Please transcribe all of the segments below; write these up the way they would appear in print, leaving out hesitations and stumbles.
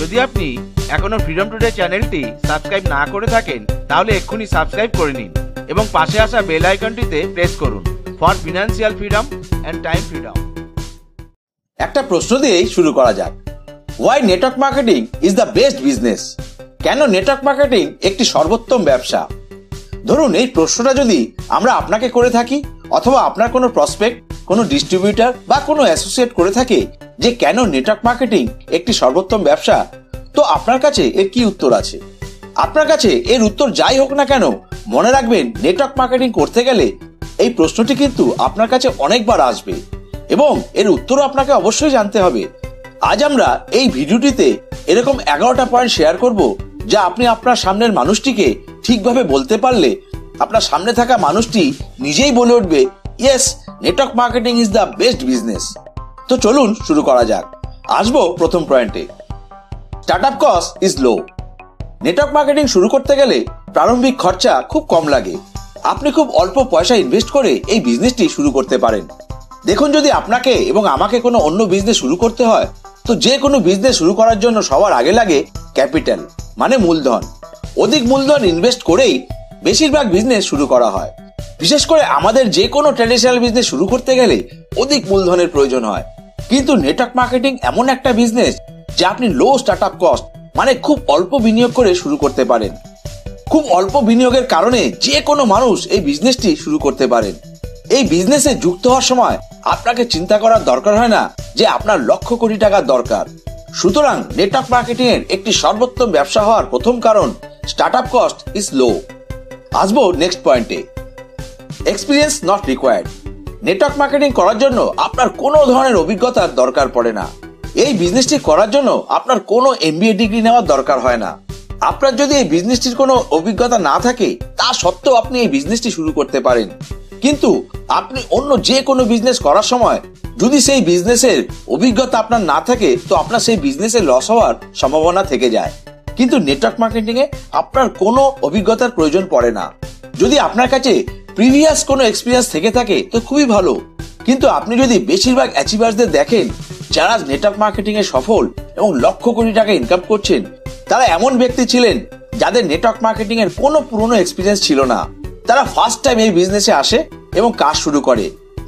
যদি আপনি এখনো ফ্রিডম টুডে চ্যানেলটি সাবস্ক্রাইব না করে থাকেন তাহলে এক্ষুনি সাবস্ক্রাইব করে নিন এবং পাশে আসা বেল আইকনটিতে প্রেস করুন for financial freedom and time freedom. একটা প্রশ্ন দিয়েই শুরু করা যাক। Why network marketing is the best business? কেন নেটওয়ার্ক মার্কেটিং একটি সর্বোত্তম ব্যবসা? ধরুন এই প্রশ্নটা যদি আমরা আপনাকে করে থাকি অথবা আপনার কোনো প্রসপেক্ট, কোনো ডিস্ট্রিবিউটর বা কোনো অ্যাসোসিয়েট করে থাকে যে কেন নেটওয়ার্ক মার্কেটিং একটি সর্বোত্তম ব্যবসা, তো আপনার কাছে এর কি উত্তর আছে? আপনার কাছে এর উত্তর যাই হোক না কেন, মনে রাখবেন নেটওয়ার্ক মার্কেটিং করতে গেলে এই প্রশ্নটি কিন্তু আপনার কাছে অনেকবার আসবে এবং এর উত্তরও আপনাকে অবশ্যই জানতে হবে। আজ আমরা এই ভিডিওটিতে এরকম 11টা পয়েন্ট শেয়ার করব যা আপনি আপনার সামনের মানুষটিকে ঠিকভাবে বলতে পারলে আপনার সামনে থাকা মানুষটি নিজেই বলে উঠবে, yes, network marketing is the best business. তো চলুন শুরু করা যাক। আসবো প্রথম পয়েন্টে, startup cost is low. Network marketing শুরু করতে গেলে প্রারম্ভিক খরচা খুব কম লাগে। আপনি খুব অল্প পয়সা ইনভেস্ট করে এই বিজনেসটি শুরু করতে পারেন। দেখুন, যদি আপনাকে এবং আমাকে কোনো অন্য বিজনেস শুরু করতে হয় তো যে কোনো বিজনেস শুরু করার জন্য সবার আগে লাগে ক্যাপিটাল, মানে মূলধন। অধিক মূলধন ইনভেস্ট করেই বেশিরভাগ বিজনেস শুরু করা হয়। বিশেষ করে আমাদের যে কোনো ট্র্যাডিশনাল বিজনেস শুরু করতে গেলে অধিক মূলধনের প্রয়োজন হয়। কিন্তু নেটওয়ার্ক মার্কেটিং এমন একটা বিজনেস যা আপনি লো স্টার্টআপ কস্ট, মানে খুব অল্প বিনিয়োগ করে শুরু করতে পারেন। খুব অল্প বিনিয়োগের কারণে যে কোনো মানুষ এই বিজনেসটি শুরু করতে পারেন। এই বিজনেসে যুক্ত হওয়ার সময় আপনাকে চিন্তা করার দরকার হয় না যে আপনার লক্ষ কোটি টাকার দরকার। সুতরাং নেটওয়ার্ক মার্কেটিং এর একটি সর্বোত্তম ব্যবসা হওয়ার প্রথম কারণ, স্টার্টআপ কস্ট ইজ লো। আসবো নেক্সট পয়েন্টে, experience not required. Network marketing করার জন্য আপনার কোনো ধরনের অভিজ্ঞতার দরকার পড়ে না। এই বিজনেসটি করার জন্য আপনার কোনো MBA ডিগ্রি নেওয়ার দরকার হয় না। আপনার যদি এই বিজনেসটির কোনো অভিজ্ঞতা না থাকে তা সত্ত্বেও আপনি এই বিজনেসটি শুরু করতে পারেন। কিন্তু আপনি অন্য যে কোনো বিজনেস করার সময় যদি সেই বিজনেসের অভিজ্ঞতা আপনার না থাকে তো আপনার সেই বিজনেসে লস হওয়ার সম্ভাবনা থেকে যায়। কিন্তু নেটওয়ার্ক মার্কেটিং এ আপনার কোনো অভিজ্ঞতার প্রয়োজন পড়ে না। যদি আপনার কাছে প্রিভিয়াস কোনো এক্সপিরিয়েন্স থেকে থাকে তো খুবই ভালো। কিন্তু আপনি যদি বেশিরভাগ অ্যাচিভার্সদের দেখেন যারা নেটওয়ার্ক মার্কেটিং এ সফল এবং লক্ষ কোটি টাকা ইনকাম করছেন, তারা এমন ব্যক্তি ছিলেন যাদের নেটওয়ার্ক মার্কেটিং এর কোনো পুরনো এক্সপিরিয়েন্স ছিল না। তারা ফার্স্ট টাইম এই বিজনেসে আসে এবং কাজ শুরু করে।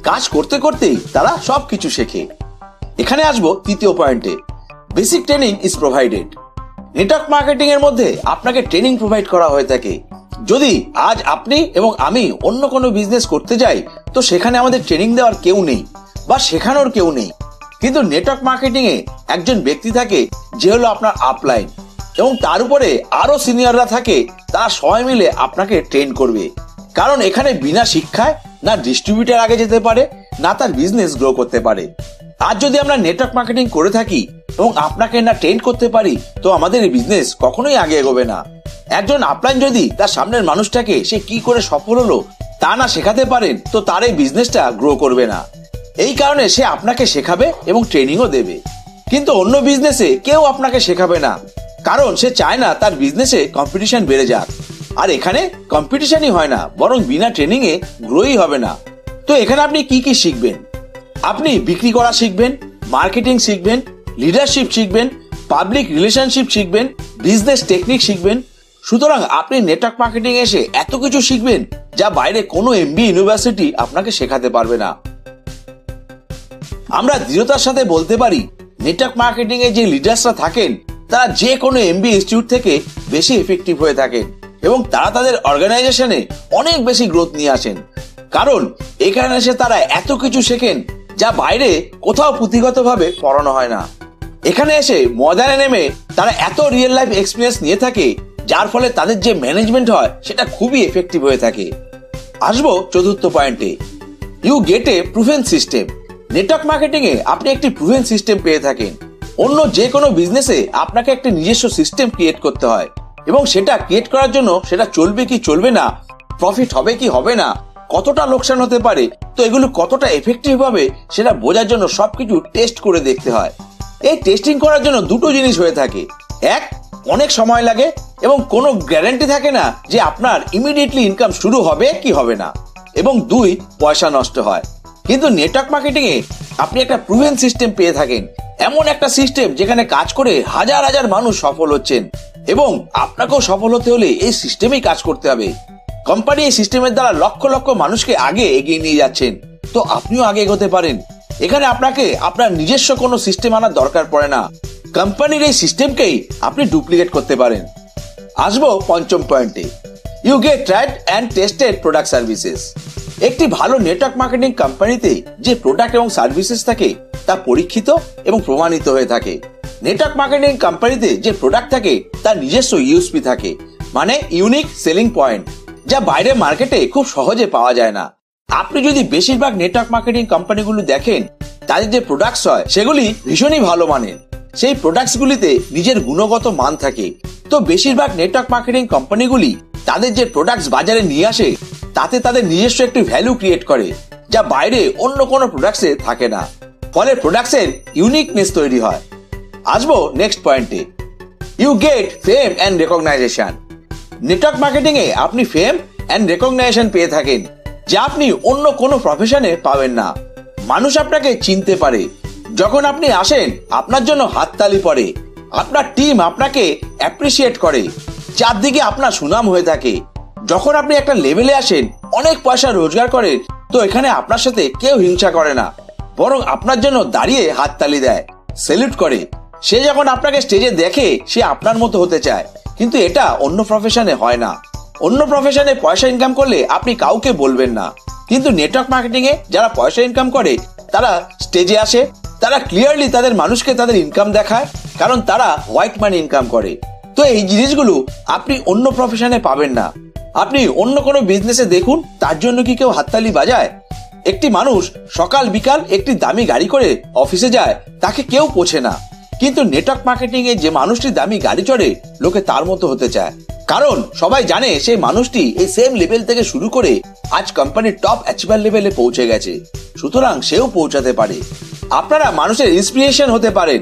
কাজ করতে করতেই তারা সবকিছু শেখে। এখানে আসবো তৃতীয় পয়েন্টে, basic training is provided. Network marketing এর মধ্যে আপনাকে ট্রেনিং প্রোভাইড করা হয়ে থাকে। যদি আজ আপনি এবং আমি অন্য কোনো বিজনেস করতে যাই তো সেখানে আমাদের ট্রেনিং দেওয়ার কেউ নেই বা শেখানোর কেউ নেই। কিন্তু নেটওয়ার্ক মার্কেটিং এ একজন ব্যক্তি থাকে যে হলো আপনার আপলাইন, এবং তার উপরে আরো সিনিয়ররা থাকে, তারা সবাই মিলে আপনাকে ট্রেন করবে। কারণ এখানে বিনা শিক্ষায় না ডিস্ট্রিবিউটর আগে যেতে পারে না তার বিজনেস গ্রো করতে পারে। আর যদি আমরা নেটওয়ার্ক মার্কেটিং করে থাকি এবং আপনাকে না ট্রেন করতে পারি তো আমাদের এই বিজনেস কখনোই আগে এগোবে না। একজন আপলাইন যদি তার সামনের মানুষটাকে সে কি করে সফল হলো তা না শেখাতে পারেন তো তার এই বিজনেসটা গ্রো করবে না। এই কারণে সে আপনাকে শেখাবে এবং ট্রেনিংও দেবে। কিন্তু অন্য বিজনেসে কেউ আপনাকে শেখাবে না, কারণ সে চায় না তার বিজনেসে কম্পিটিশন বেড়ে যাক। আর এখানে কম্পিটিশনই হয় না, বরং বিনা ট্রেনিং এ গ্রোই হবে না। তো এখানে আপনি কি কি শিখবেন? আপনি বিক্রি করা শিখবেন, মার্কেটিং শিখবেন, লিডারশিপ শিখবেন, পাবলিক রিলেশনশিপ শিখবেন, বিজনেস টেকনিক শিখবেন। সুতরাং আপনি নেটওয়ার্ক মার্কেটিং এসে এত কিছু শিখবেন যা বাইরে কোনো MBA ইউনিভার্সিটি আপনাকে শেখাতে পারবে না। আমরা দৃঢ়তার সাথে বলতে পারি নেটওয়ার্ক মার্কেটিং এ যে লিডার্সরা থাকেন তারা যে কোনো MBA ইনস্টিটিউট থেকে বেশি এফেক্টিভ হয়ে থাকেন এবং তারা তাদের অর্গানাইজেশনে অনেক বেশি গ্রোথ নিয়ে আসেন। কারণ এখানে এসে তারা এত কিছু শেখেন যা বাইরে কোথাও পুঁথিগতভাবে পড়ানো হয় না। এখানে এসে ময়দানে নেমে তারা এত রিয়েল লাইফ এক্সপিরিয়েন্স নিয়ে থাকে যার ফলে তাদের যে ম্যানেজমেন্ট হয় সেটা খুবই এফেক্টিভ হয়ে থাকে। আসবো চতুর্থ পয়েন্টে, you get a proven system. Network marketing এ আপনি একটি প্রুভেন সিস্টেম পেয়ে থাকেন। অন্য যে কোনো বিজনেসে আপনাকে একটা নিজস্ব সিস্টেম ক্রিয়েট করতে হয় এবং সেটা ক্রিয়েট করার জন্য সেটা চলবে কি চলবে না, প্রফিট হবে কি হবে না, কতটা লোকসান হতে পারে, তো এগুলো কতটা এফেক্টিভ হবে সেটা বোঝার জন্য সবকিছু টেস্ট করে দেখতে হয়। এই টেস্টিং করার জন্য দুটো জিনিস হয়ে থাকে, এক, অনেক সময় লাগে এবং কোনো গ্যারান্টি থাকে না যে আপনার ইমিডিয়েটলি ইনকাম শুরু হবে কি হবে না, এবং দুই, পয়সা নষ্ট হয়। কিন্তু নেটওয়ার্ক মার্কেটিং এ আপনি একটা প্রুভেন সিস্টেম পেয়ে থাকেন এমন একটা সিস্টেম যেখানে কাজ করে হাজার হাজার মানুষ সফল হচ্ছেন, এবং আপনাকেও সফল হতে হলে এই সিস্টেমেই কাজ করতে হবে। কোম্পানি এই সিস্টেমের দ্বারা লক্ষ লক্ষ মানুষকে আগে এগিয়ে নিয়ে যাচ্ছেন, তো আপনিও আগে এগোতে পারেন। এখানে আপনাকে আপনার নিজস্ব কোনো সিস্টেম আনার দরকার পড়ে না, কোম্পানির এই সিস্টেমকেই আপনি ডুপ্লিকেট করতে পারেন। আসবো পঞ্চম পয়েন্টে, you get tried and tested product services. একটি ভালো নেটওয়ার্ক মার্কেটিং কোম্পানিতে যে প্রোডাক্ট এবং সার্ভিসেস থাকে তা পরীক্ষিত এবং প্রমাণিত হয়ে থাকে। নেটওয়ার্ক মার্কেটিং কোম্পানিতে যে প্রোডাক্ট থাকে তার নিজস্ব ইউএসপি থাকে, মানে ইউনিক সেলিং পয়েন্ট, যা বাইরে মার্কেটে খুব সহজে পাওয়া যায় না। আপনি যদি বেশিরভাগ নেটওয়ার্ক মার্কেটিং কোম্পানিগুলো দেখেন, তাদের যে প্রোডাক্টস হয় সেগুলি ভীষণই ভালো মানের। সেই প্রোডাক্টস গুলিতে নিজের গুণগত মান থাকে। তো বেশিরভাগ নেটওয়ার্ক মার্কেটিং কোম্পানিগুলি তাদের যে প্রোডাক্টস বাজারে নিয়ে আসে তাতে তাদের নিজস্ব একটি ভ্যালু ক্রিয়েট করে, যা বাইরে অন্য কোনো প্রোডাক্টসে থাকে না। ফলে প্রোডাক্টসের ইউনিকনেস তৈরি হয়। আসবো নেক্সট পয়েন্টে, you get fame and recognition. Network marketing এ আপনি ফেম অ্যান্ড রেকগনাইজেশন পেয়ে থাকেন, যা আপনি অন্য কোনো প্রফেশনে পাবেন না। মানুষ আপনাকে চিনতে পারে, যখন আপনি আসেন আপনার জন্য হাততালি পড়ে, আপনার টিম আপনাকে অ্যাপ্রিসিয়েট করে, চারদিকে আপনার সুনাম হয়ে থাকে। যখন আপনি একটা লেভেলে আসেন, অনেক পয়সা রোজগার করেন, তো এখানে আপনার সাথে কেউ হিংসা করে না, বরং আপনার জন্য দাঁড়িয়ে হাততালি দেয়, সেলুট করে। সে যখন আপনাকে স্টেজে দেখে সে আপনার মতো হতে চায়, কিন্তু এটা অন্য প্রফেশনে হয় না। অন্য প্রফেশনে পয়সা ইনকাম করলে আপনি কাউকে বলবেন না, কিন্তু নেটওয়ার্ক মার্কেটিং এ যারা পয়সা ইনকাম করে তারা স্টেজে আসে, তারা ক্লিয়ারলি তাদের মানুষকে তাদের ইনকাম দেখায়, কারণ তারা হোয়াইট মানি ইনকাম করে। তো এই জিনিসগুলো আপনি অন্য প্রফেশনে পাবেন না। আপনি অন্য কোনো বিজনেসে দেখুন, তার জন্য কি কেউ হাততালি বাজায়? একটি মানুষ সকাল বিকাল একটি দামি গাড়ি করে অফিসে যায়, তাকে কেউ পোছে না। কিন্তু নেটওয়ার্ক মার্কেটিং এ যে মানুষটি দামি গাড়ি চড়ে, লোকে তার মতো হতে চায়, কারণ সবাই জানে সেই মানুষটি এই সেম লেভেল থেকে শুরু করে আজ কোম্পানির টপ অ্যাচিভার লেভেলে পৌঁছে গেছে, সুতরাং সেও পৌঁছাতে পারে। আপনারা মানুষের ইন্সপিরেশন হতে পারেন।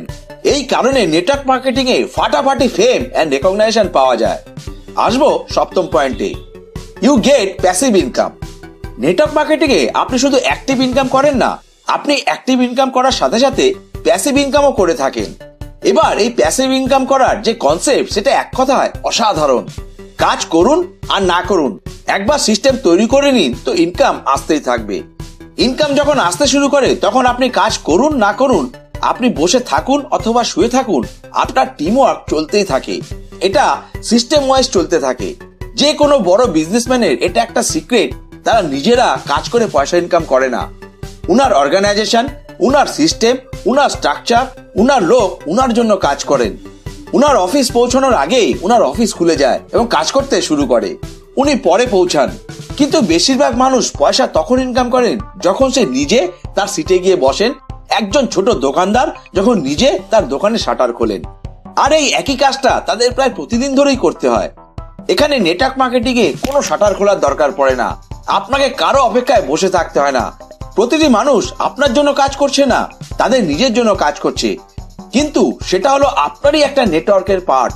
এই কারণে নেটওয়ার্ক মার্কেটিং এ ফাটাফাটি ফেম অ্যান্ড রেকগনাইজেশন পাওয়া যায়। আসবো সপ্তম পয়েন্টে, you get passive income. Network marketing এ আপনি শুধু অ্যাক্টিভ ইনকাম করেন না, আপনি অ্যাক্টিভ ইনকাম করার সাথে সাথে প্যাসিভ ইনকামও করে থাকেন। এবার এই প্যাসিভ ইনকাম করার যে কনসেপ্ট, সেটা এক কথায় অসাধারণ। কাজ করুন আর না করুন, একবার সিস্টেম তৈরি করে নিন, তো ইনকাম আসতেই থাকবে। ইনকাম যখন আসতে শুরু করে, তখন আপনি কাজ করুন না করুন, আপনি বসে থাকুন অথবা শুয়ে থাকুন, আপনার টিম ওয়ার্ক চলতেই থাকে। এটা সিস্টেম ওয়াইজ চলতে থাকে। যে কোনো বড় বিজনেসম্যানের এটা একটা সিক্রেট, তারা নিজেরা কাজ করে পয়সা ইনকাম করে না। উনার অর্গানাইজেশন, উনার সিস্টেম, উনার স্ট্রাকচার, উনার লোক উনার জন্য কাজ করেন। উনার অফিস পৌঁছানোর আগেই উনার অফিস খুলে যায় এবং কাজ করতে শুরু করে, উনি পরে পৌঁছান। কিন্তু বেশিরভাগ মানুষ পয়সা তখন ইনকাম করেন যখন সে নিজে তার সিটে গিয়ে বসেন, একজন ছোট দোকানদার যখন নিজে তার দোকানে শাটার খোলেন। আর এই একই কাজটা তাদের প্রায় প্রতিদিন ধরেই করতে হয়। এখানে নেটওয়ার্ক মার্কেটিং এ কোনো শাটার খোলার দরকার পড়ে না, আপনাকে কারো অপেক্ষায় বসে থাকতে হয় না। প্রতিটি মানুষ আপনার জন্য কাজ করছে না, তাদের নিজের জন্য কাজ করছে, কিন্তু সেটা হলো আপনারই একটা নেটওয়ার্কের পার্ট।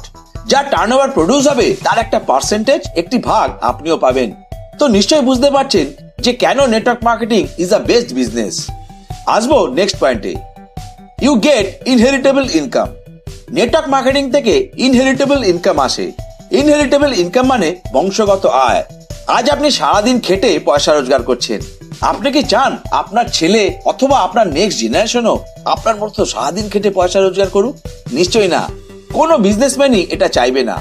যা টার্নওভার প্রডিউস হবে তার একটা পার্সেন্টেজ, একটি ভাগ আপনিও পাবেন। তো নিশ্চয়ই বুঝতে পারছেন যে কেন network marketing is the best business. আসবো নেক্সট পয়েন্টে, you get inheritable income. Network marketing থেকে ইনহেরিটেবল ইনকাম আসে। ইনহেরিটেবল ইনকাম মানে বংশগত আয়। আজ আপনি সারাদিন খেটে পয়সা রোজগার করছেন, আপনি কি চান আপনার ছেলে অথবা আপনার নেক্সট জেনারেশনও আপনার মতো সারাদিন খেটে পয়সা রোজগার করুক? নিশ্চয়ই না, কোনো বিজনেসম্যানই এটা চাইবে না।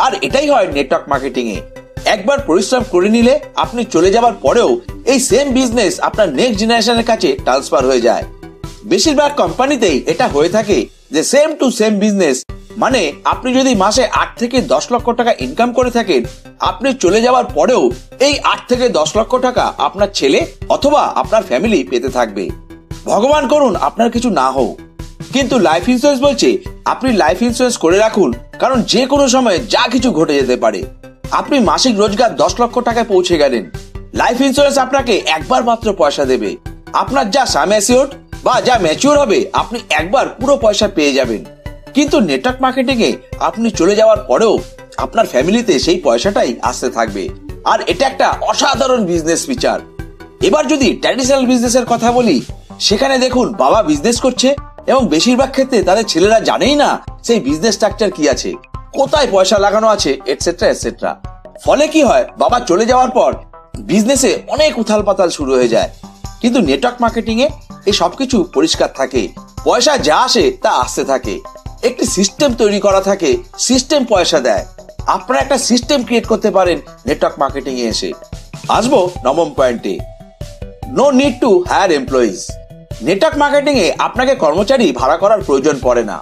আর এটাই হয় নেটওয়ার্ক মার্কেটিং এ। একবার পরিশ্রম করে নিলে আপনি চলে যাবার পরেও এই সেম বিজনেস আপনার নেক্সট জেনারেশনের কাছে ট্রান্সফার হয়ে যায়। বেশিরভাগ কোম্পানিতেই এটা হয়ে থাকে যে সেম টু সেম বিজনেস, মানে আপনি যদি মাসে 8 থেকে 10 লক্ষ টাকা ইনকাম করে থাকেন, আপনি চলে যাওয়ার পরেও এই 8 থেকে 10 লক্ষ টাকা আপনার ছেলে অথবা আপনার ফ্যামিলি পেতে থাকবে। ভগবান করুন আপনার কিছু না হোক, কিন্তু লাইফ ইন্স্যুরেন্স বলছে আপনি লাইফ ইন্স্যুরেন্স করে রাখুন, কারণ যে কোনো সময় যা কিছু ঘটে যেতে পারে। আপনি মাসিক রোজগার 10 লক্ষ টাকায় পৌঁছে গেলেন, লাইফ ইন্স্যুরেন্স আপনাকে একবার মাত্র পয়সা দেবে। আপনার যা সাম অ্যাসিওর বা যা ম্যাচিওর হবে, আপনি একবার পুরো পয়সা পেয়ে যাবেন। কিন্তু নেটওয়ার্ক মার্কেটিং এ আপনি চলে যাওয়ার পরেও আপনার ফ্যামিলিতে সেই পয়সাটাই আসতে থাকবে, আর এটা একটা অসাধারণ বিজনেস ফিচার। এবার যদি ট্র্যাডিশনাল বিজনেসের কথা বলি, সেখানে দেখুন বাবা বিজনেস করছে, এবং বেশিরভাগ ক্ষেত্রে তাদের ছেলেরা জানেই না সেই বিজনেস স্ট্রাকচার কি আছে, কোথায় পয়সা লাগানো আছে, এটসেট্রা এটসেট্রা। ফলে কি হয়, বাবা চলে যাওয়ার পর বিজনেসে অনেক উথাল পাতাল শুরু হয়ে যায়। কিন্তু নেটওয়ার্ক মার্কেটিং এ এই সবকিছু পরিষ্কার থাকে, পয়সা যা আসে তা আসতে থাকে, একটি সিস্টেম তৈরি করা থাকে, সিস্টেম পয়সা দেয়। আপনারা একটা সিস্টেম ক্রিয়েট করতে পারেন নেটওয়ার্ক মার্কেটিং এ এসে। আসবো নবম পয়েন্টে, no need to hire employees. Network marketing এ আপনাকে কর্মচারী ভাড়া করার প্রয়োজন পড়ে না।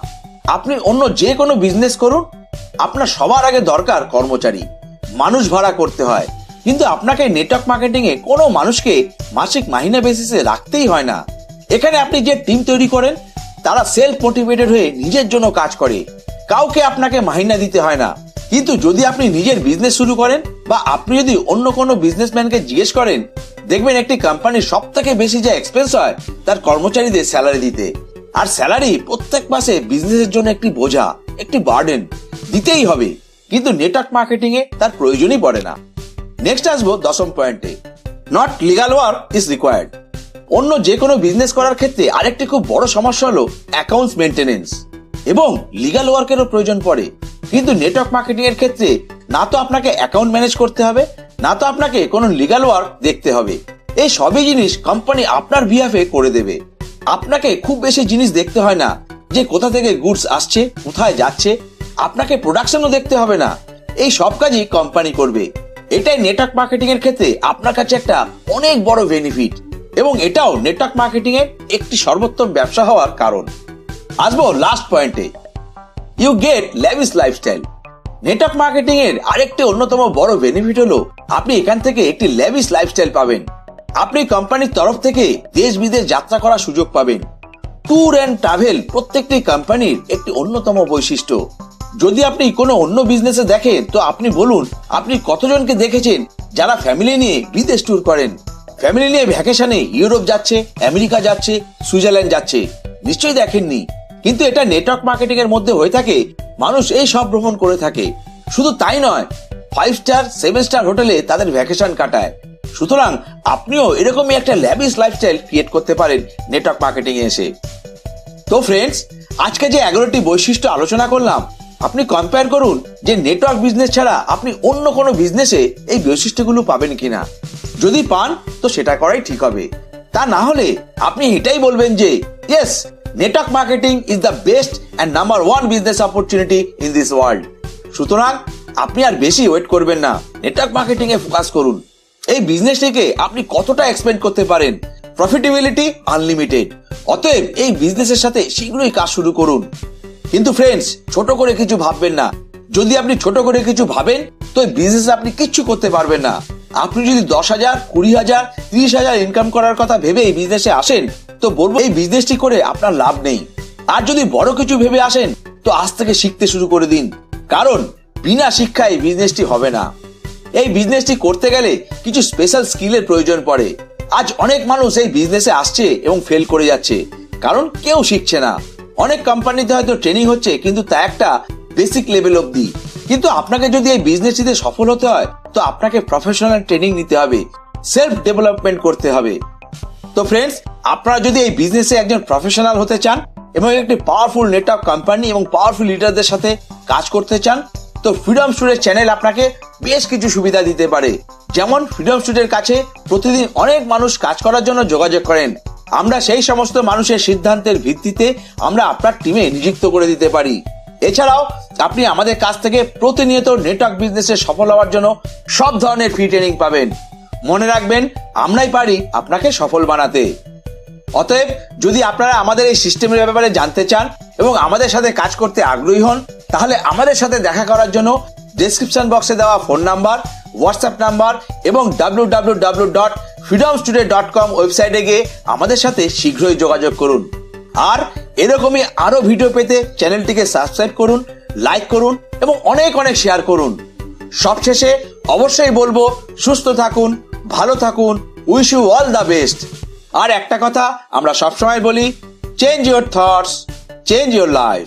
আপনি অন্য যে কোনো বিজনেস করুন, আপনার সবার আগে দরকার কর্মচারী, মানুষ ভাড়া করতে হয়। কিন্তু আপনাকে নেটওয়ার্ক মার্কেটিং এ কোনো মানুষকে মাসিক মাহিনা বেসিসে রাখতেই হয় না। এখানে আপনি যে টিম তৈরি করেন তারা সেলফ মোটিভেটেড হয়ে নিজের জন্য কাজ করে, কাউকে আপনাকে মাহিনা দিতে হয় না। কিন্তু যদি আপনি নিজের বিজনেস শুরু করেন বা আপনি যদি অন্য কোনো বিজনেসম্যানকে জিজ্ঞেস করেন, দেখবেন একটি কোম্পানির সব থেকে বেশি যে এক্সপেন্স হয় তার কর্মচারীদের স্যালারি দিতে। আর স্যালারি প্রত্যেক মাসে বিজনেসের জন্য একটি বোঝা, একটি বার্ডেন, দিতেই হবে। কিন্তু নেটওয়ার্ক মার্কেটিং এ তার প্রয়োজনই পড়ে না। নেক্সট আসবো দশম পয়েন্টে, not legal work is required. অন্য যে কোনো বিজনেস করার ক্ষেত্রে আরেকটি খুব বড় সমস্যা হলো অ্যাকাউন্টস মেনটেনেন্স এবং লিগাল ওয়ার্কেরও প্রয়োজন পড়ে। কিন্তু নেটওয়ার্ক মার্কেটিং এর ক্ষেত্রে না তো আপনাকে অ্যাকাউন্ট ম্যানেজ করতে হবে, না তো আপনাকে কোনো লিগাল ওয়ার্ক দেখতে হবে। এই সবই জিনিস কোম্পানি আপনার বিহাফে করে দেবে। আপনাকে খুব বেশি জিনিস দেখতে হয় না, যে কোথা থেকে গুডস আসছে, কোথায় যাচ্ছে। আপনাকে প্রোডাকশনও দেখতে হবে না, এই সব কাজই কোম্পানি করবে। এটাই নেটওয়ার্ক মার্কেটিং এর ক্ষেত্রে আপনার কাছে একটা অনেক বড় বেনিফিট এবং এটাও নেটওয়ার্ক মার্কেটিং এর একটি সর্বোত্তম ব্যবসা হওয়ার কারণ। আসবো লাস্ট পয়েন্টে, you get lavish lifestyle. Network marketing এর আরেকটি অন্যতম বড় বেনিফিট হলো আপনি এখান থেকে একটি ল্যাভিশ লাইফস্টাইল পাবেন। আপনি কোম্পানির তরফ থেকে দেশ বিদেশ যাত্রা করার সুযোগ পাবেন। ট্যুর এন্ড ট্রাভেল প্রত্যেকটি কোম্পানির একটি অন্যতম বৈশিষ্ট্য। যদি আপনি কোনো অন্য বিজনেসে দেখেন তো আপনি বলুন আপনি কতজনকে দেখেছেন যারা ফ্যামিলি নিয়ে বিদেশ ট্যুর করেন, ফ্যামিলি নিয়ে ভ্যাকেশনে ইউরোপ যাচ্ছে, আমেরিকা যাচ্ছে, সুইজারল্যান্ড যাচ্ছে? নিশ্চয়ই দেখেননি। কিন্তু এটা নেটওয়ার্ক মার্কেটিং এর মধ্যে হয়ে থাকে, মানুষ এই সব ভ্রমণ করে থাকে। শুধু তাই নয়, 5 স্টার 7 স্টার হোটেলে তাদের ভ্যাকেশন কাটায়। সুতরাং আপনিও এরকমই একটা ল্যাভিশ লাইফস্টাইল ক্রিয়েট করতে পারেন নেটওয়ার্ক মার্কেটিং এ এসে। তো ফ্রেন্ডস, আজকে যে 11টি বৈশিষ্ট্য আলোচনা করলাম, আপনি কম্পেয়ার করুন যে নেটওয়ার্ক বিজনেস ছাড়া আপনি অন্য কোনো বিজনেসে এই বৈশিষ্ট্যগুলো পাবেন কিনা। যদি পান তো সেটা করাই ঠিক হবে। তা না হলে আপনি এটাই বলবেন যে yes, network marketing is the best and number 1 business opportunity in this world. সুতরাং আপনি আর বেশি ওয়েট করবেন না, নেটওয়ার্ক মার্কেটিং এ ফোকাস করুন। এই বিজনেসটিকে আপনি কতটা এক্সপেন্ড করতে পারেন, প্রফিটেবিলিটি আনলিমিটেড। অতএব এই বিজনেসের সাথে শীঘ্রই কাজ শুরু করুন। কিন্তু ফ্রেন্ডস, ছোট করে কিছু ভাববেন না। যদি আপনি ছোট করে কিছু ভাবেন তো এই বিজনেসে আপনি কিচ্ছু করতে পারবেন না। আপনি যদি 10,000, 20,000, 30,000 ইনকাম করার কথা ভেবে এই বিজনেসে আসেন তো বলবো এই বিজনেসটি করে আপনার লাভ নেই। আর যদি বড় কিছু ভেবে আসেন তো আজ থেকে শিখতে শুরু করে দিন, কারণ বিনা শিক্ষায় এই বিজনেসটি হবে না। এই বিজনেসটি করতে গেলে কিছু স্পেশাল স্কিলের প্রয়োজন পড়ে। আজ অনেক মানুষ এই বিজনেসে আসছে এবং ফেল করে যাচ্ছে, কারণ কেউ শিখছে না। অনেক কোম্পানিতে হয়তো ট্রেনিং হচ্ছে, কিন্তু তা একটা বেসিক লেভেল অবধি। কিন্তু আপনাকে যদি এই বিজনেসটিতে সফল হতে হয় তো আপনাকে প্রফেশনাল ট্রেনিং নিতে হবে, সেলফ ডেভেলপমেন্ট করতে হবে। তো ফ্রেন্ডস, আপনারা যদি এই বিজনেসে একজন প্রফেশনাল হতে চান এবং একটি পাওয়ারফুল নেটওয়ার্ক কোম্পানি এবং পাওয়ারফুল লিডারদের সাথে কাজ করতে চান তো ফ্রিডম স্টুডেন্ট চ্যানেল আপনাকে বেশ কিছু সুবিধা দিতে পারে। যেমন ফ্রিডম স্টুডেন্টের কাছে প্রতিদিন অনেক মানুষ কাজ করার জন্য যোগাযোগ করেন। আমরা সেই সমস্ত মানুষের সিদ্ধান্তের ভিত্তিতে আমরা আপনার টিমে নিযুক্ত করে দিতে পারি। এছাড়াও আপনি আমাদের কাছ থেকে প্রতিনিয়ত নেটওয়ার্ক বিজনেসে সফল হওয়ার জন্য সব ধরনের ফ্রি ট্রেনিং পাবেন। মনে রাখবেন, আমরাই পারি আপনাকে সফল বানাতে। অতএব যদি আপনারা আমাদের এই সিস্টেমের ব্যাপারে জানতে চান এবং আমাদের সাথে কাজ করতে আগ্রহী হন তাহলে আমাদের সাথে দেখা করার জন্য ডেসক্রিপশন বক্সে দেওয়া ফোন নাম্বার, হোয়াটসঅ্যাপ নাম্বার এবং www.freedomstudio.com ওয়েবসাইটে গিয়ে আমাদের সাথে শীঘ্রই যোগাযোগ করুন। আর এরকমই আরো ভিডিও পেতে চ্যানেলটিকে সাবস্ক্রাইব করুন, লাইক করুন এবং অনেক অনেক শেয়ার করুন। সবশেষে অবশ্যই বলবো, সুস্থ থাকুন, ভালো থাকুন, wish you all the best. আর একটা কথা আমরা সবসময় বলি, change your thoughts, change your life.